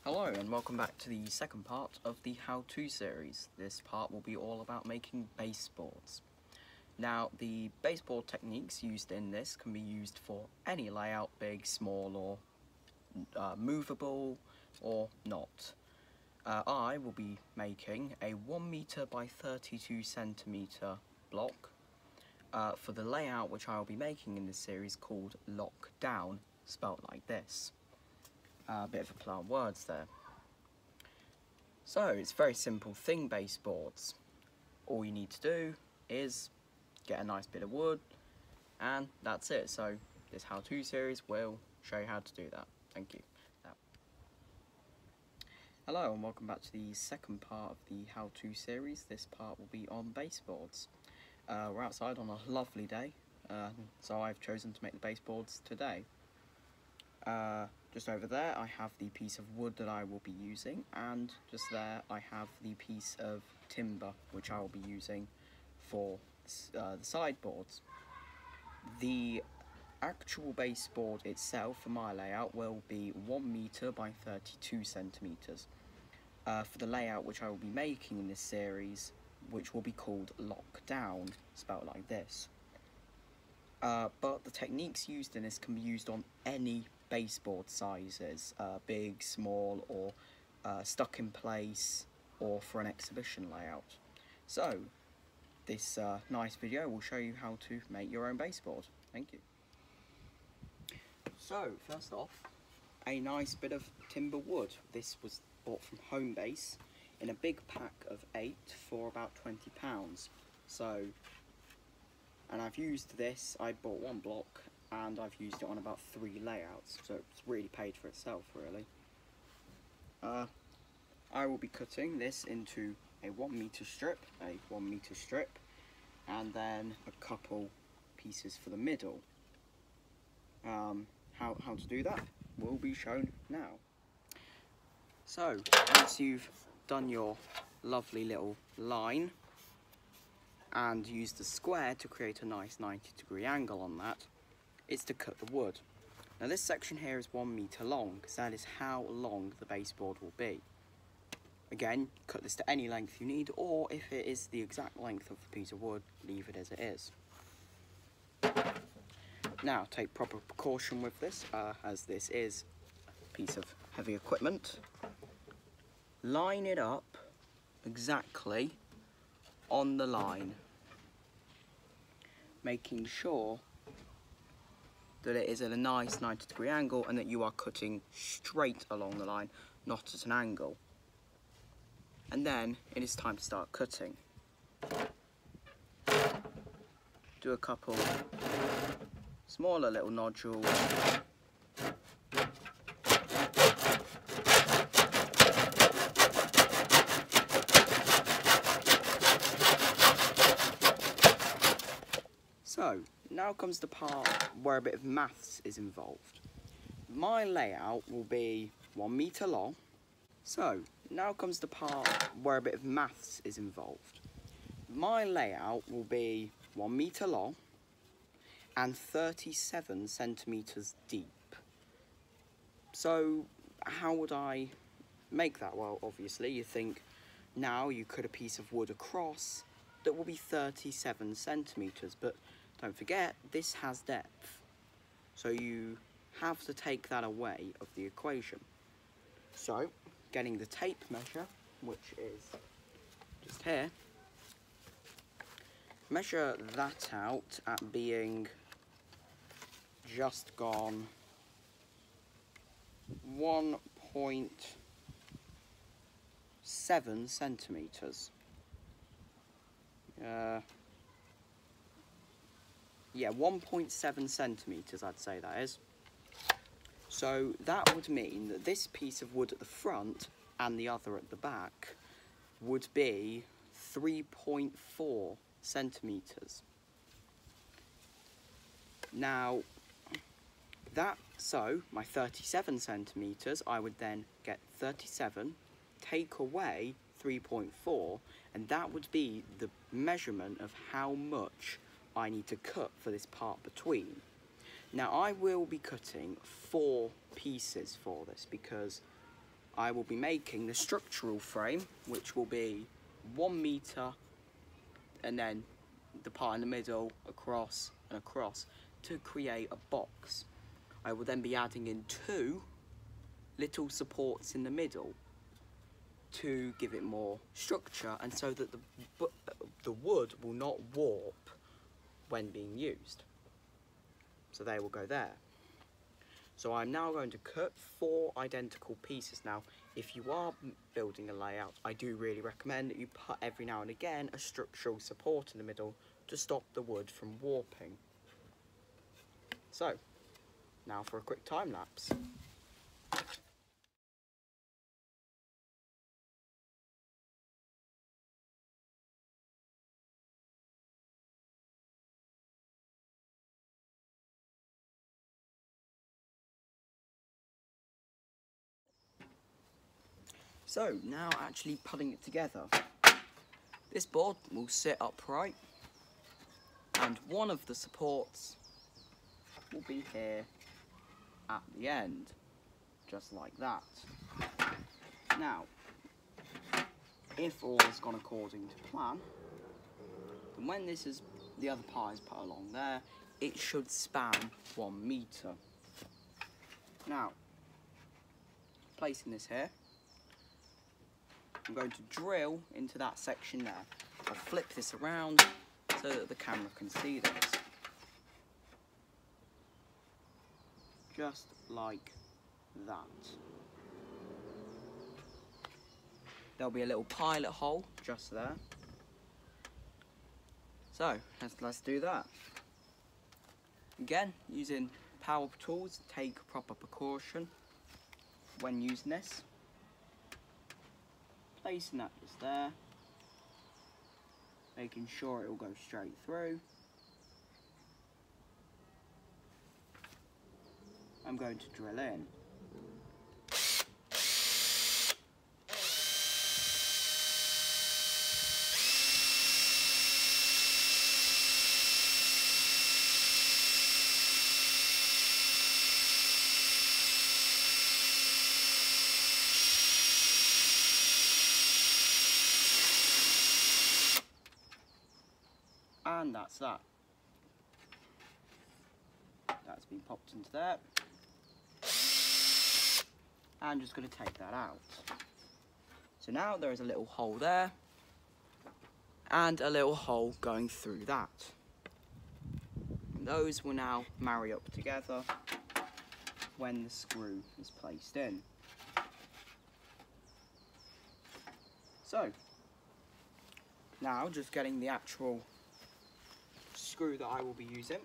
Hello and welcome back to the second part of the how-to series. This part will be all about making baseboards. Now, the baseboard techniques used in this can be used for any layout, big, small, or movable, or not. I will be making a 1 meter by 32 centimeter block for the layout which I will be making in this series called Loch, downe, spelt like this. A bit of a play on words there. So it's a very simple thing, baseboards. All you need to do is get a nice bit of wood, and that's it. So this how-to series will show you how to do that. Thank you. Hello and welcome back to the second part of the how-to series. This part will be on baseboards. We're outside on a lovely day, so I've chosen to make the baseboards today. Just over there I have the piece of wood that I will be using, and just there I have the piece of timber which I will be using for the sideboards. The actual baseboard itself for my layout will be 1 meter by 32 centimeters. For the layout which I will be making in this series, which will be called Loch, downe, spelled like this. But the techniques used in this can be used on any baseboard sizes, big, small, or stuck in place, or for an exhibition layout. So this nice video will show you how to make your own baseboard. Thank you. So first off, a nice bit of timber wood. This was bought from Homebase in a big pack of 8 for about £20. And I've used this, I bought 1 block and I've used it on about 3 layouts, so it's really paid for itself really. I will be cutting this into a 1 meter strip, and then a couple pieces for the middle. How to do that will be shown now. So once you've done your lovely little line and used the square to create a nice 90-degree angle on that, it's to cut the wood. Now this section here is 1 meter long, because that is how long the baseboard will be. Again, cut this to any length you need, or if it is the exact length of the piece of wood, leave it as it is. Now take proper precaution with this, as this is a piece of heavy equipment. Line it up exactly on the line, making sure that it is at a nice 90-degree angle and that you are cutting straight along the line, not at an angle. And then it is time to start cutting. Do a couple smaller little nodules. So, now comes the part where a bit of maths is involved. My layout will be 1 meter long. So, now comes the part where a bit of maths is involved. My layout will be 1 meter long and 37 centimeters deep. So, how would I make that? Well, obviously, you think now you cut a piece of wood across that will be 37 centimeters, but don't forget, this has depth, so you have to take that away of the equation. So, getting the tape measure, which is just here, measure that out at being just gone 1.7 centimeters. Yeah, 1.7 centimeters, I'd say that is. So that would mean that this piece of wood at the front and the other at the back would be 3.4 centimeters. Now, so my 37 centimeters, I would then get 37, take away 3.4, and that would be the measurement of how much I need to cut for this part between. Now I will be cutting 4 pieces for this because I will be making the structural frame, which will be 1 metre and then the part in the middle, across and across, to create a box. I will then be adding in 2 little supports in the middle to give it more structure, and so that the wood will not warp when being used. So they will go there. So I'm now going to cut 4 identical pieces. Now, if you are building a layout, I do really recommend that you put every now and again a structural support in the middle to stop the wood from warping. So, now for a quick time lapse. So, now actually putting it together. This board will sit upright, and one of the supports will be here at the end, just like that. Now, if all has gone according to plan, then when the other part is put along there, it should span 1 metre. Now, placing this here, I'm going to drill into that section there. I'll flip this around so that the camera can see this. Just like that. There'll be a little pilot hole just there. So, let's do that. Again, using power tools, take proper precaution when using this. Placing that just there, making sure it will go straight through. I'm going to drill in. And that's that. That's been popped into there. I'm just going to take that out. So now there is a little hole there, and a little hole going through that. And those will now marry up together when the screw is placed in. So, now just getting the actual screw that I will be using.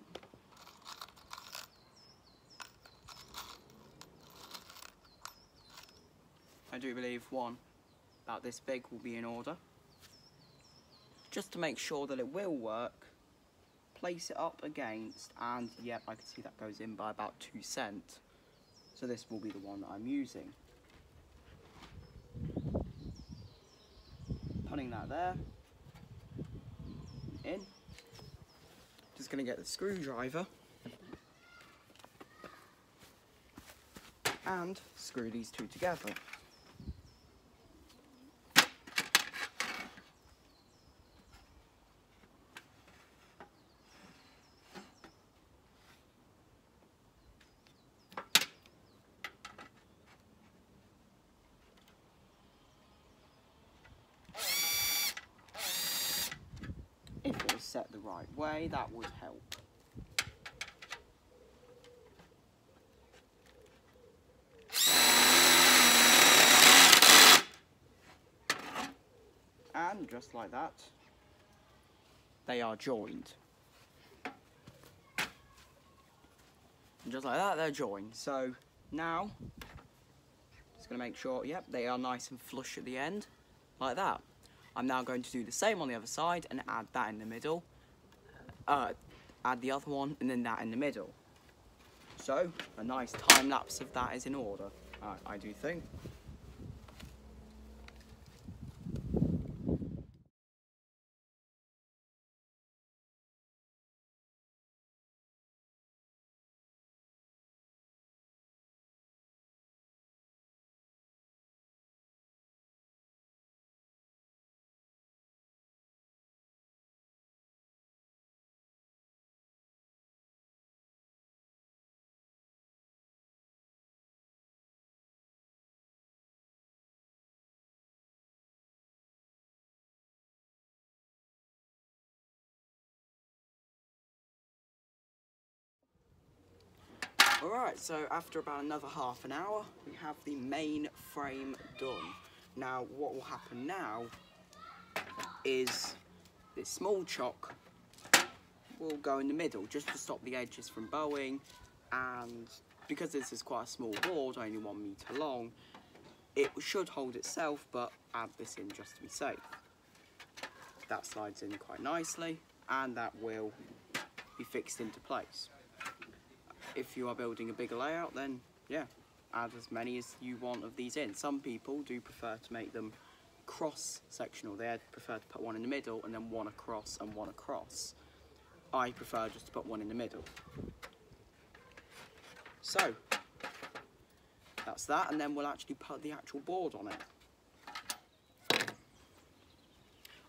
I do believe one about this big will be in order. Just to make sure that it will work, place it up against, and yep, I can see that goes in by about 2 cents. So this will be the one that I'm using. Putting that there, in. Just going to get the screwdriver and screw these 2 together. If it was set the right way, that would help. And just like that, they are joined. And just like that, they're joined. So now, just going to make sure, yep, they are nice and flush at the end, like that. I'm now going to do the same on the other side and add that in the middle. Add the other one and then that in the middle. So, a nice time lapse of that is in order, I do think. Alright, so after about another half an hour, we have the main frame done. Now, what will happen now is this small chock will go in the middle, just to stop the edges from bowing, and because this is quite a small board, only 1 metre long, it should hold itself, but add this in just to be safe. That slides in quite nicely, and that will be fixed into place. If you are building a bigger layout, then yeah, add as many as you want of these in. Some people do prefer to make them cross-sectional. They prefer to put one in the middle and then one across and one across. I prefer just to put one in the middle. So, that's that, and then we'll actually put the actual board on it.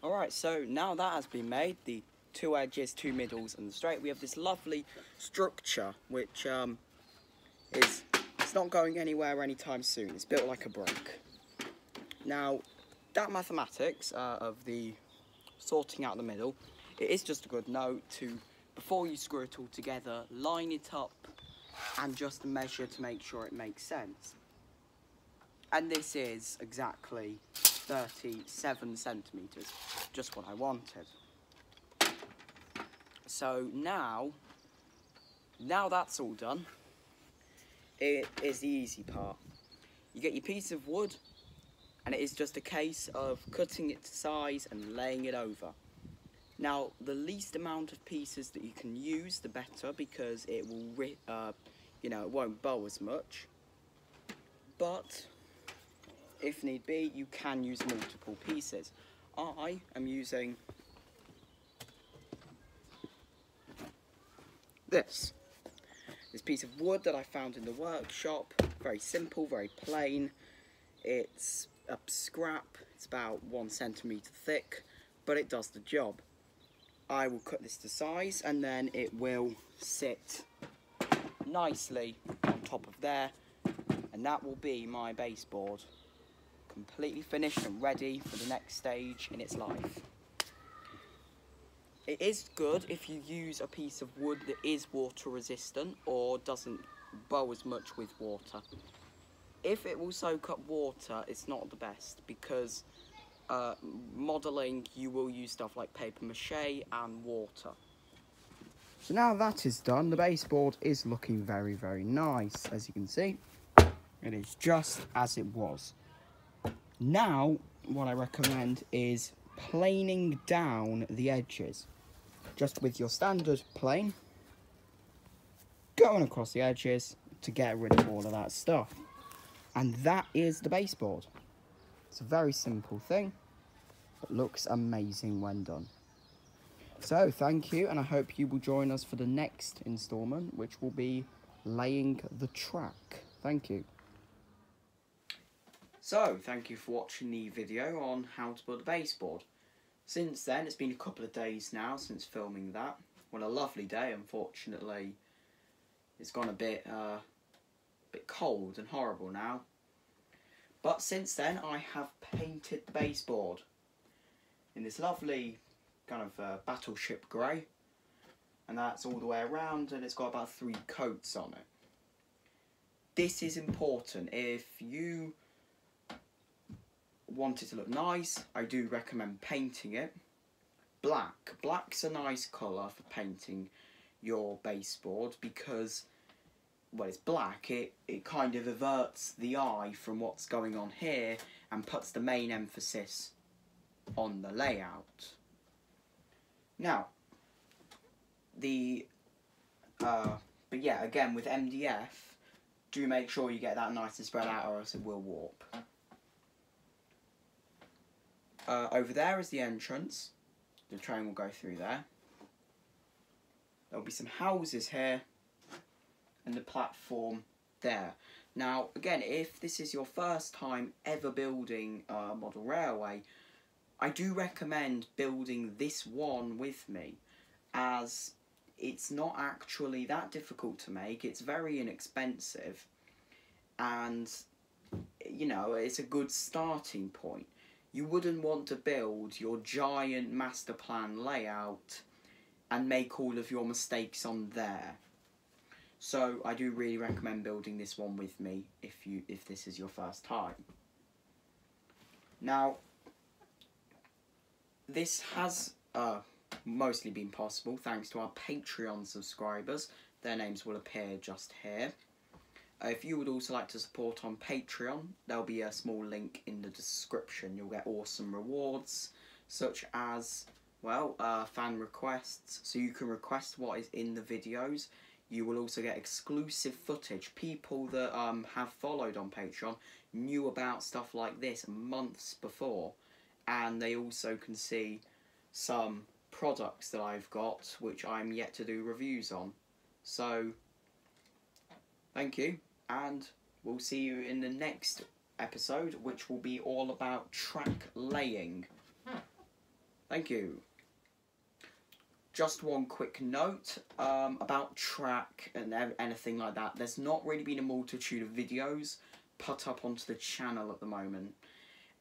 Alright, so now that has been made, the 2 edges, 2 middles and the straight, we have this lovely structure which it's not going anywhere anytime soon. It's built like a brick. Now, that mathematics of the sorting out the middle, it is just a good note to, before you screw it all together, line it up and just measure to make sure it makes sense. And this is exactly 37 centimetres, just what I wanted. So now that's all done, it is the easy part. You get your piece of wood, and it is just a case of cutting it to size and laying it over. Now, the least amount of pieces that you can use, the better, because it will, it won't bow as much. But if need be, you can use multiple pieces. I am using this piece of wood that I found in the workshop. Very simple, very plain. It's a scrap. It's about 1 centimetre thick, but it does the job. I will cut this to size, and then it will sit nicely on top of there, and that will be my baseboard, completely finished and ready for the next stage in its life. It is good if you use a piece of wood that is water resistant or doesn't bow as much with water. If it will soak up water, it's not the best, because modelling, you will use stuff like paper mache and water. So now that is done, the baseboard is looking very, very nice. As you can see, it is just as it was. Now, what I recommend is planing down the edges. Just with your standard plane, going across the edges to get rid of all of that stuff. And that is the baseboard. It's a very simple thing, but looks amazing when done. So, thank you, and I hope you will join us for the next instalment, which will be laying the track. Thank you. So, thank you for watching the video on how to build a baseboard. Since then, it's been a couple of days now since filming that. What a lovely day. Unfortunately, it's gone a bit cold and horrible now. But since then, I have painted the baseboard in this lovely kind of battleship grey, and that's all the way around, and it's got about 3 coats on it. This is important. If you want it to look nice, I do recommend painting it black. Black's a nice colour for painting your baseboard because, well, it's black, it kind of averts the eye from what's going on here and puts the main emphasis on the layout. Now, but yeah, again, with MDF, do make sure you get that nice and spread out, or else it will warp. Over there is the entrance. The train will go through there. There'll be some houses here, and the platform there. Now, again, if this is your first time ever building a model railway, I do recommend building this one with me, as it's not actually that difficult to make. It's very inexpensive, and, you know, it's a good starting point. You wouldn't want to build your giant master plan layout and make all of your mistakes on there. So I do really recommend building this one with me if this is your first time. Now, this has mostly been possible thanks to our Patreon subscribers. Their names will appear just here. If you would also like to support on Patreon, there'll be a small link in the description. You'll get awesome rewards, such as, well, fan requests, so you can request what is in the videos. You will also get exclusive footage. People that have followed on Patreon knew about stuff like this months before, and they also can see some products that I've got which I'm yet to do reviews on. So, thank you, and we'll see you in the next episode, which will be all about track laying. Thank you. Just one quick note about track and anything like that. There's not really been a multitude of videos put up onto the channel at the moment.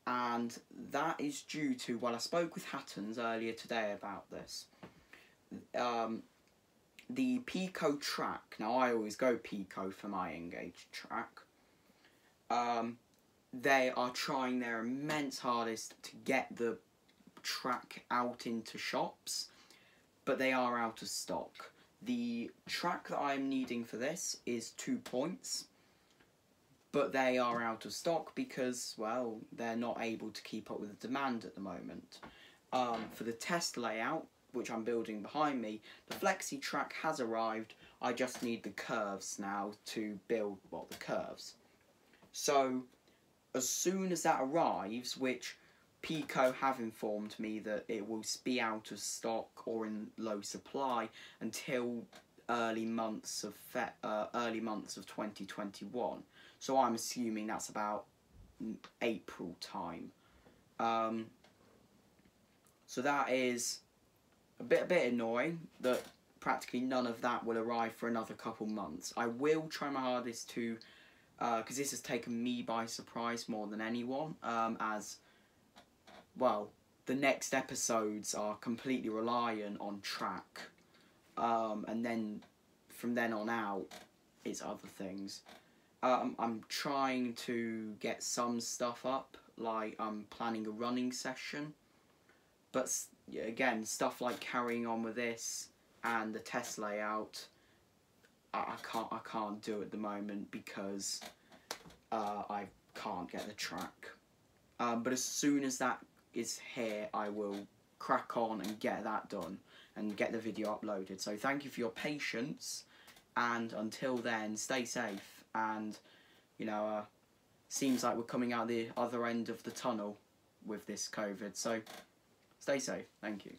And that is due to, well, I spoke with Hattons earlier today about this. The peco track, now I always go peco for my engaged track. They are trying their immense hardest to get the track out into shops, but they are out of stock. The track that I'm needing for this is 2 points, but they are out of stock because, well, they're not able to keep up with the demand at the moment. For the test layout, which I'm building behind me, the flexi track has arrived. I just need the curves now to build, well, the curves. So, as soon as that arrives, which peco have informed me that it will be out of stock or in low supply until early months of 2021. So I'm assuming that's about April time. So that is a bit annoying that practically none of that will arrive for another couple months. I will try my hardest to, because this has taken me by surprise more than anyone, as well, the next episodes are completely reliant on track, and then from then on out, it's other things. I'm trying to get some stuff up, like I'm planning a running session, but again, stuff like carrying on with this and the test layout, I can't do at the moment because I can't get the track. But as soon as that is here, I will crack on and get that done and get the video uploaded. So thank you for your patience, and until then, stay safe. And you know, seems like we're coming out the other end of the tunnel with this COVID. So stay safe. Thank you.